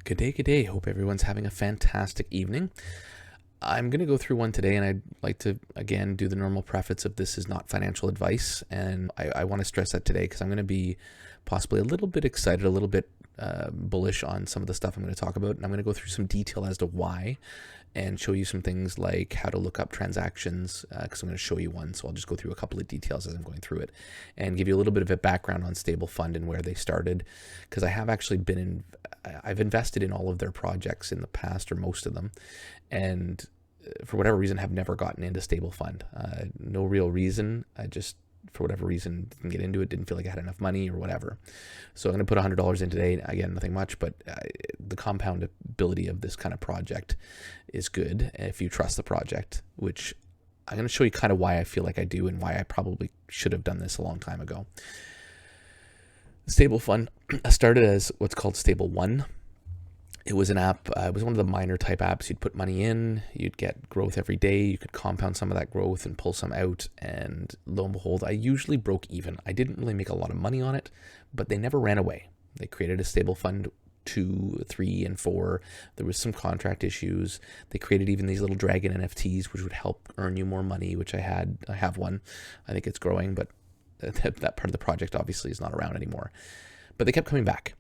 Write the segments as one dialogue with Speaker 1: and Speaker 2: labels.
Speaker 1: Good day, good day. Hope everyone's having a fantastic evening. I'm going to go through one today, and I'd like to, again, do the normal preface of this is not financial advice. And I want to stress that today because I'm going to be possibly a little bit excited, a little bit bullish on some of the stuff I'm going to talk about. And I'm going to go through some detail as to why and show you some things like how to look up transactions because I'm going to show you one. So I'll just go through a couple of details as I'm going through it and give you a little bit of a background on Stable Fund and where they started, because I have actually I've invested in all of their projects in the past, or most of them, and for whatever reason have never gotten into Stable Fund. No real reason. I just, for whatever reason, didn't get into it, didn't feel like I had enough money or whatever. So I'm going to put $100 in today. Again, nothing much, but the compoundability of this kind of project is good if you trust the project, which I'm going to show you kind of why I feel like I do and why I probably should have done this a long time ago. Stable Fund started as what's called Stable One. It was an app. It was one of the minor type apps. You'd put money in, you'd get growth every day. You could compound some of that growth and pull some out. And lo and behold, I usually broke even. I didn't really make a lot of money on it, but they never ran away. They created a Stable Fund 2, 3, and 4. There was some contract issues. They created even these little dragon NFTs, which would help earn you more money, which I have one. I think it's growing, but that part of the project obviously is not around anymore. But they kept coming back.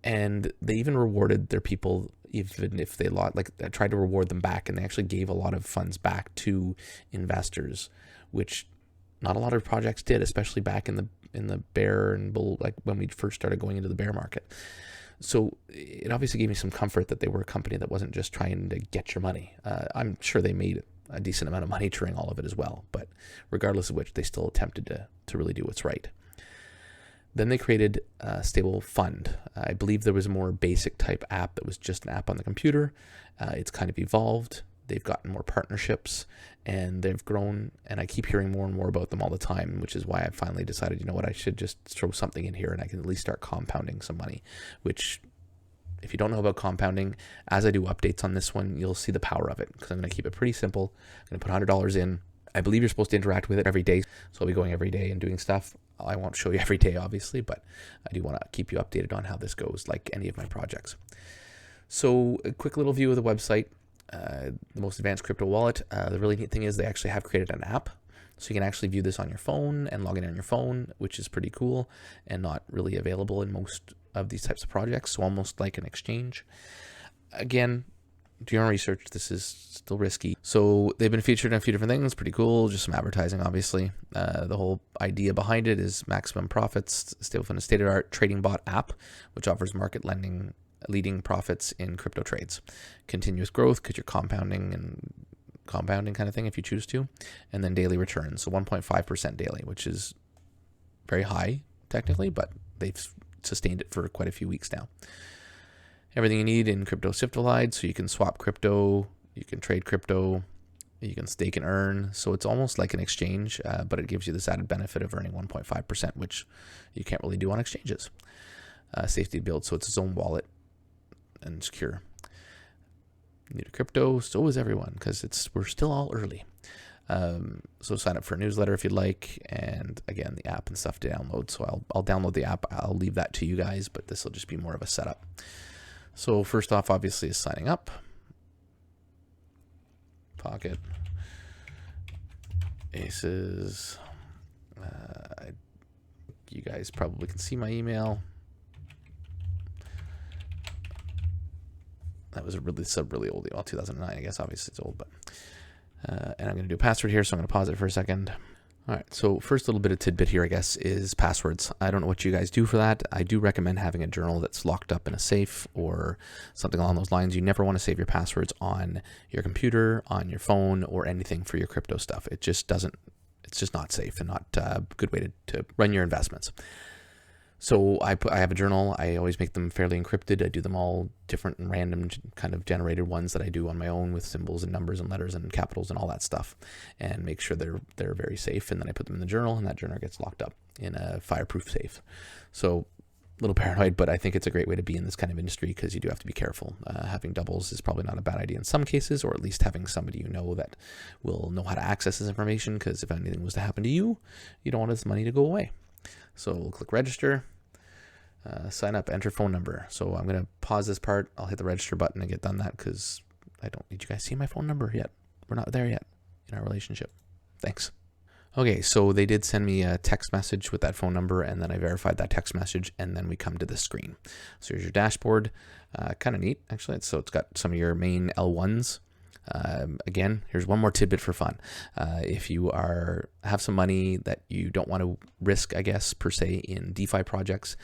Speaker 1: And they even rewarded their people, even if they lost. Like, I tried to reward them back, and they actually gave a lot of funds back to investors, which not a lot of projects did, especially back in the bear and bull, like when we first started going into the bear market. So it obviously gave me some comfort that they were a company that wasn't just trying to get your money. I'm sure they made a decent amount of money during all of it as well, but regardless of which, they still attempted to really do what's right. Then they created a Stable Fund. I believe there was a more basic type app that was just an app on the computer. It's kind of evolved. They've gotten more partnerships and they've grown, and I keep hearing more and more about them all the time, which is why I finally decided, you know what, I should just throw something in here and I can at least start compounding some money, which, if you don't know about compounding, as I do updates on this one, you'll see the power of it, because I'm going to keep it pretty simple. I'm going to put $100 in. I believe you're supposed to interact with it every day, so I'll be going every day and doing stuff. I won't show you every day, obviously, but I do want to keep you updated on how this goes, like any of my projects. So a quick little view of the website, the most advanced crypto wallet. The really neat thing is they actually have created an app, so you can actually view this on your phone and log in on your phone, which is pretty cool and not really available in most of these types of projects, so almost like an exchange. Again, do your own research. This is still risky. So they've been featured in a few different things. Pretty cool. Just some advertising, obviously. The whole idea behind it is maximum profits. Stable Fund is state-of-the-art trading bot app, which offers market leading profits in crypto trades. Continuous growth, because you're compounding kind of thing if you choose to. And then daily returns. So 1.5% daily, which is very high technically, but they've sustained it for quite a few weeks now. Everything you need in crypto simplified, so you can swap crypto, you can trade crypto, you can stake and earn. So it's almost like an exchange, but it gives you this added benefit of earning 1.5%, which you can't really do on exchanges. Safety build, so it's its own wallet and secure. New to crypto, so is everyone, because we're still all early. So sign up for a newsletter if you'd like, and again, the app and stuff to download. So I'll download the app. I'll leave that to you guys, but this will just be more of a setup. So first off, obviously, is signing up. Pocket. Aces. You guys probably can see my email. That was a really old email, 2009, I guess. Obviously, it's old, but and I'm going to do a password here, so I'm going to pause it for a second. All right, so first little bit of tidbit here, I guess, is passwords. I don't know what you guys do for that. I do recommend having a journal that's locked up in a safe or something along those lines. You never want to save your passwords on your computer, on your phone, or anything for your crypto stuff. It's just not safe and not a good way to run your investments. So I have a journal. I always make them fairly encrypted. I do them all different and random kind of generated ones that I do on my own with symbols and numbers and letters and capitals and all that stuff, and make sure they're very safe. And then I put them in the journal, and that journal gets locked up in a fireproof safe. So a little paranoid, but I think it's a great way to be in this kind of industry, because you do have to be careful. Having doubles is probably not a bad idea in some cases, or at least having somebody you know that will know how to access this information, because if anything was to happen to you, you don't want this money to go away. So we'll click register. Sign up, enter phone number. So I'm going to pause this part. I'll hit the register button and get done that because I don't need you guys see my phone number yet. We're not there yet in our relationship. Thanks. Okay, so they did send me a text message with that phone number, and then I verified that text message, and then we come to this screen. So here's your dashboard. Kind of neat, actually. So it's got some of your main L1s. Again, here's one more tidbit for fun. If you have some money that you don't want to risk, I guess, per se, in DeFi projects,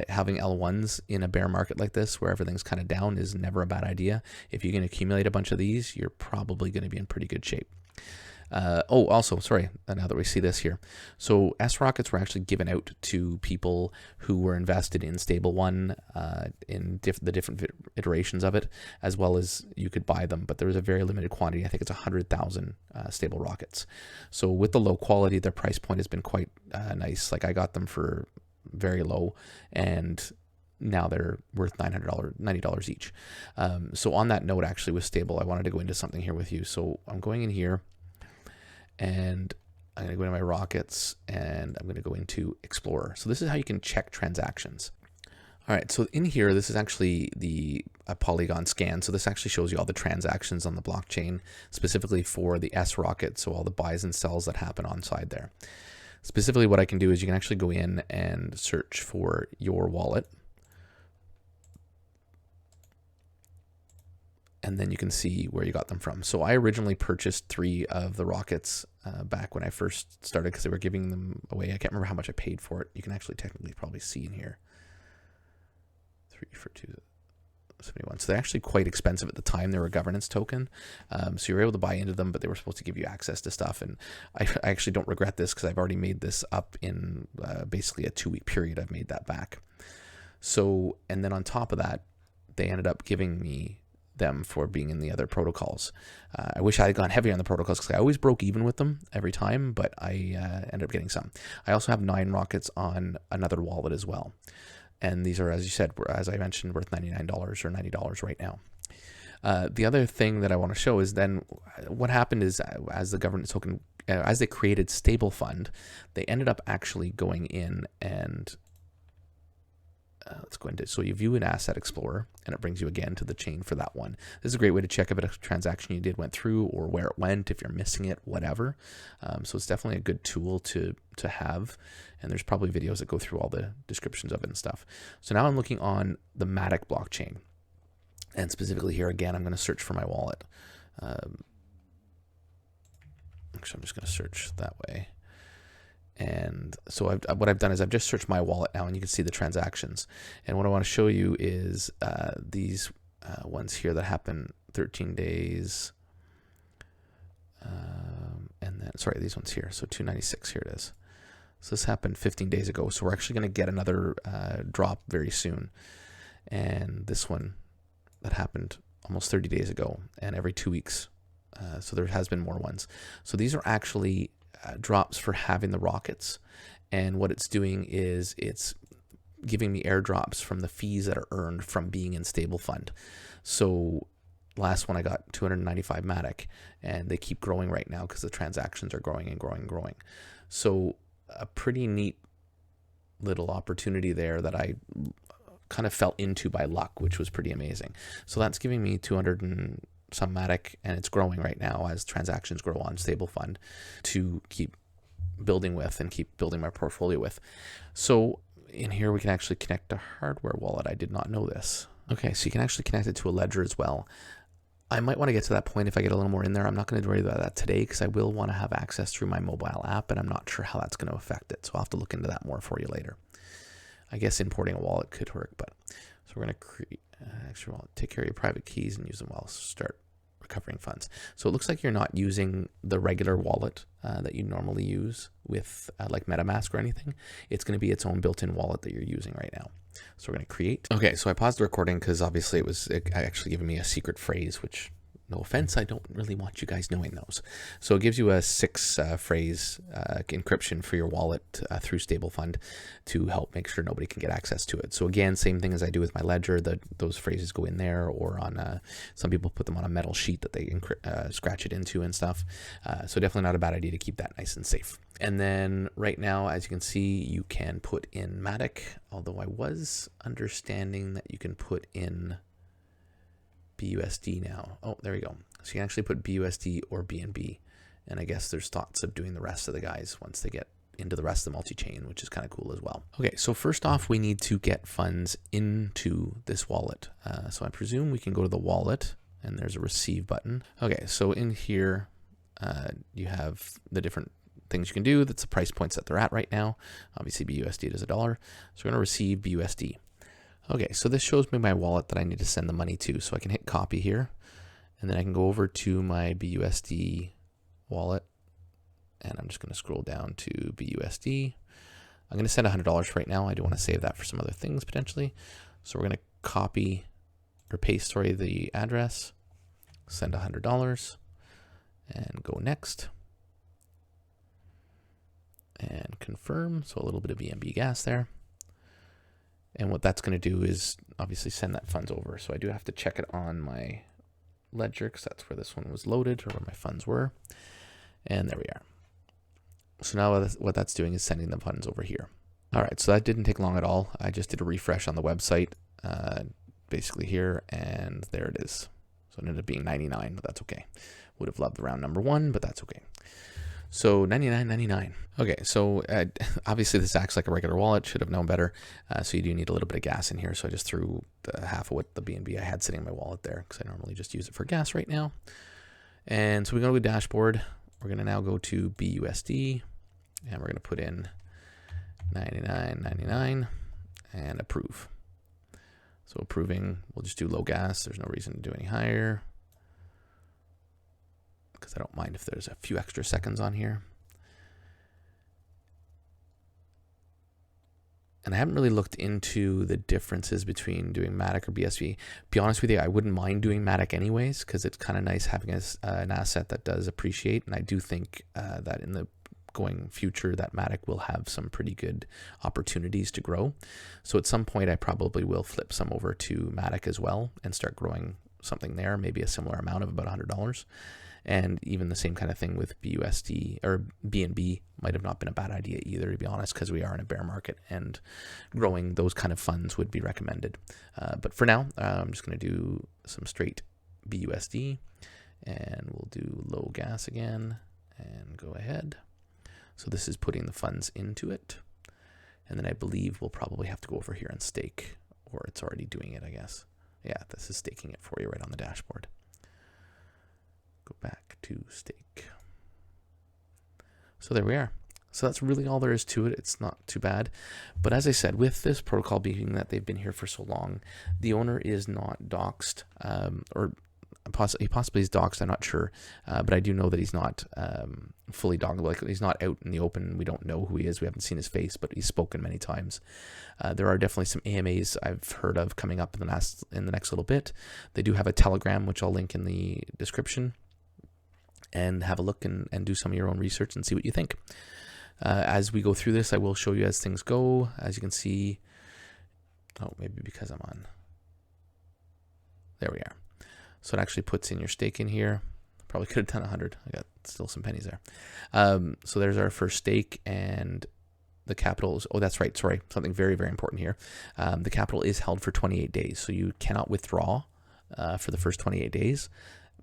Speaker 1: having L1s in a bear market like this, where everything's kind of down, is never a bad idea. If you can accumulate a bunch of these, you're probably going to be in pretty good shape. Also, sorry, now that we see this here. So S-Rockets were actually given out to people who were invested in Stable 1 in the different iterations of it, as well as you could buy them, but there was a very limited quantity. I think it's 100,000 Stable Rockets. So with the low quality, their price point has been quite nice. Like I got them for very low, and now they're worth $90 each. So on that note, actually with Stable, I wanted to go into something here with you. So I'm going in here, and I'm going to go into my rockets, and I'm going to go into Explorer. So this is how you can check transactions. All right, so in here, this is actually a Polygon scan. So this actually shows you all the transactions on the blockchain, specifically for the S-Rocket, so all the buys and sells that happen on side there. Specifically, what I can do is you can actually go in and search for your wallet. And then you can see where you got them from. So I originally purchased 3 of the rockets back when I first started because they were giving them away. I can't remember how much I paid for it. You can actually technically probably see in here. 3 for 271. So they're actually quite expensive at the time. They were a governance token. So you were able to buy into them, but they were supposed to give you access to stuff. And I actually don't regret this because I've already made this up in basically a 2-week period. I've made that back. So, and then on top of that, they ended up giving me them for being in the other protocols. I wish I had gone heavy on the protocols because I always broke even with them every time, but I ended up getting some. I also have 9 rockets on another wallet as well. And these are, as you said, as I mentioned, worth $99 or $90 right now. The other thing that I want to show is then what happened is as the governance token, as they created Stable Fund, they ended up actually going in and let's go into, so you view an asset explorer and it brings you again to the chain for that one. This is a great way to check if a transaction you did went through or where it went, if you're missing it, whatever. So it's definitely a good tool to have. And there's probably videos that go through all the descriptions of it and stuff. So now I'm looking on the matic blockchain. And specifically here, again, I'm going to search for my wallet. Actually, I'm just going to search that way. And so what I've done is I've just searched my wallet now, and you can see the transactions. And what I want to show you is these ones here that happen 13 days. And then, sorry, these ones here. So 296, here it is. So this happened 15 days ago. So we're actually going to get another drop very soon. And this one that happened almost 30 days ago, and every 2 weeks. So there has been more ones. So these are actually drops for having the rockets, and what it's doing is it's giving me airdrops from the fees that are earned from being in Stable Fund. So last one I got 295 matic, and they keep growing right now because the transactions are growing and growing and growing. So a pretty neat little opportunity there that I kind of fell into by luck, which was pretty amazing. So that's giving me 200 and some matic, and it's growing right now as transactions grow on Stable Fund to keep building with and keep building my portfolio with. So in here we can actually connect a hardware wallet. I did not know this. Okay, so you can actually connect it to a ledger as well. I might want to get to that point if I get a little more in there. I'm not going to worry about that today because I will want to have access through my mobile app, and I'm not sure how that's going to affect it. So I'll have to look into that more for you later. I guess importing a wallet could work, but so we're going to create extra wallet, take care of your private keys and use them while start recovering funds. So it looks like you're not using the regular wallet that you normally use with like MetaMask or anything. It's going to be its own built-in wallet that you're using right now. So we're going to create. Okay, so I paused the recording because obviously it actually giving me a secret phrase, which No offense, I don't really want you guys knowing those. So it gives you a 6-phrase encryption for your wallet through StableFund to help make sure nobody can get access to it. So again, same thing as I do with my ledger. Those phrases go in there, or on some people put them on a metal sheet that they scratch it into and stuff. So definitely not a bad idea to keep that nice and safe. And then right now, as you can see, you can put in matic, although I was understanding that you can put in BUSD now. Oh, there we go. So you can actually put BUSD or BNB. And I guess there's thoughts of doing the rest of the guys once they get into the rest of the multi-chain, which is kind of cool as well. Okay, so first off, we need to get funds into this wallet. So I presume we can go to the wallet, and there's a receive button. Okay, so in here, you have the different things you can do. That's the price points that they're at right now. Obviously, BUSD is $1. So we're going to receive BUSD. Okay, so this shows me my wallet that I need to send the money to. So I can hit copy here, and then I can go over to my BUSD wallet, and I'm just going to scroll down to BUSD. I'm going to send $100 right now. I do want to save that for some other things potentially. So we're going to copy or paste, the address, send $100, and go next, and confirm. So a little bit of BNB gas there. And what that's going to do is obviously send that funds over. So I do have to check it on my ledger because that's where this one was loaded, or where my funds were. And there we are. So now what that's doing is sending the funds over here. All right, so that didn't take long at all. I just did a refresh on the website, basically here, and there it is. So it ended up being 99, but that's okay. Would have loved the round number 1, but that's okay. So 99.99. Okay, so obviously this acts like a regular wallet. Should have known better. So you do need a little bit of gas in here. So I just threw the half of what the BNB I had sitting in my wallet there, because I normally just use it for gas right now. And so we go to the dashboard. We're going to now go to BUSD, and we're going to put in 99.99 and approve. So approving, we'll just do low gas. There's no reason to do any higher, because I don't mind if there's a few extra seconds on here. And I haven't really looked into the differences between doing matic or BSV. Be honest with you, I wouldn't mind doing matic anyways, because it's kind of nice having an asset that does appreciate. And I do think that in the going future, that matic will have some pretty good opportunities to grow. So at some point, I probably will flip some over to matic as well and start growing something there, maybe a similar amount of about $100. And even the same kind of thing with BUSD or BNB might have not been a bad idea either, to be honest, because we are in a bear market and growing those kind of funds would be recommended. But for now, I'm just going to do some straight BUSD, and we'll do low gas again and go ahead. So this is putting the funds into it. And then I believe we'll probably have to go over here and stake, or it's already doing it, I guess. Yeah, this is staking it for you right on the dashboard. Go back to stake. So there we are. So that's really all there is to it. It's not too bad. But as I said, with this protocol being that they've been here for so long, the owner is not doxxed, or he possibly is doxxed, I'm not sure. But I do know that he's not fully doxxed. Like, he's not out in the open. We don't know who he is. We haven't seen his face, but he's spoken many times. There are definitely some AMAs I've heard of coming up in the next little bit. They do have a Telegram, which I'll link in the description. And have a look and do some of your own research and see what you think. As we go through this, I will show you as things go. As you can see, oh, maybe because I'm on. There we are. So it actually puts in your stake in here. Probably could have done 100. I got still some pennies there. So there's our first stake, and the capital is, oh, that's right. Sorry. Something very, very important here. The capital is held for 28 days. So you cannot withdraw for the first 28 days.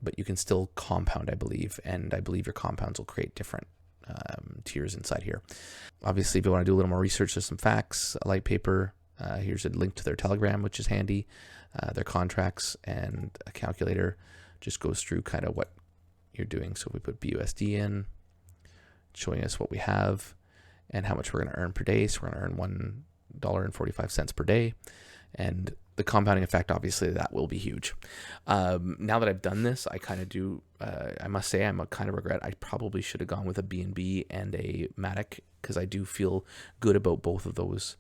Speaker 1: But you can still compound, I believe, and I believe your compounds will create different tiers inside here. Obviously, if you want to do a little more research, there's some facts, a light paper. Here's a link to their Telegram, which is handy. Their contracts and a calculator just goes through kind of what you're doing. So if we put BUSD in, showing us what we have and how much we're going to earn per day. So we're going to earn $1.45 per day. And the compounding effect, obviously, that will be huge. Now that I've done this, I kind of do, I must say, I'm a kind of regret. I probably should have gone with a BNB and a matic, because I do feel good about both of those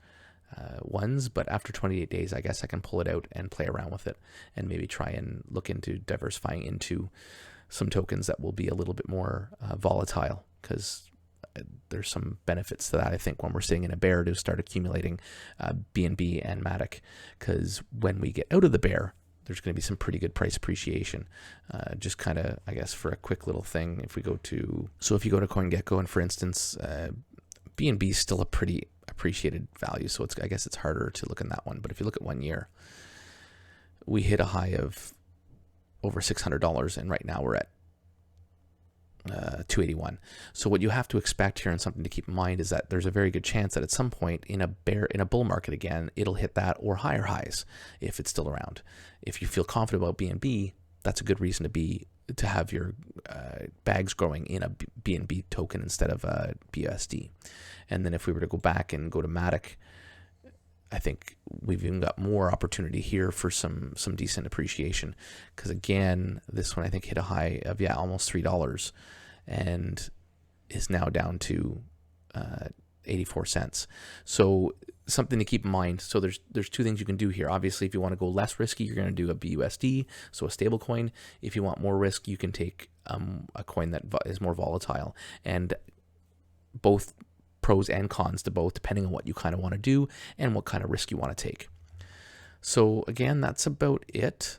Speaker 1: ones, but after 28 days, I guess I can pull it out and play around with it and maybe try and look into diversifying into some tokens that will be a little bit more volatile, because there's some benefits to that, I think, when we're sitting in a bear, to start accumulating BNB and matic, because when we get out of the bear, there's going to be some pretty good price appreciation. Just kind of, I guess, for a quick little thing, if you go to CoinGecko, and for instance, BNB is still a pretty appreciated value, so I guess it's harder to look in that one. But if you look at 1 year, we hit a high of over $600, and right now we're at 281. So what you have to expect here, and something to keep in mind, is that there's a very good chance that at some point in a bull market again, it'll hit that or higher highs if it's still around. If you feel confident about BNB, that's a good reason to have your bags growing in a BNB token instead of a BUSD. And then if we were to go back and go to matic, I think we've even got more opportunity here for some decent appreciation, because again, this one I think hit a high of almost $3 and is now down to 84 cents. So something to keep in mind. So there's two things you can do here. Obviously, if you want to go less risky, you're going to do a BUSD, so a stable coin. If you want more risk, you can take a coin that is more volatile. And both pros and cons to both, depending on what you kind of want to do and what kind of risk you want to take. So again, that's about it.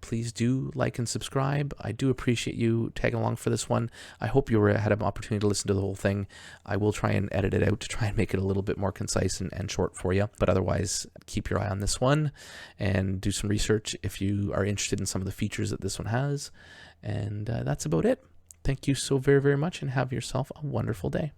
Speaker 1: Please do like and subscribe. I do appreciate you tagging along for this one. I hope you had an opportunity to listen to the whole thing. I will try and edit it out to try and make it a little bit more concise and short for you. But otherwise, keep your eye on this one and do some research if you are interested in some of the features that this one has. And that's about it. Thank you so very, very much, and have yourself a wonderful day.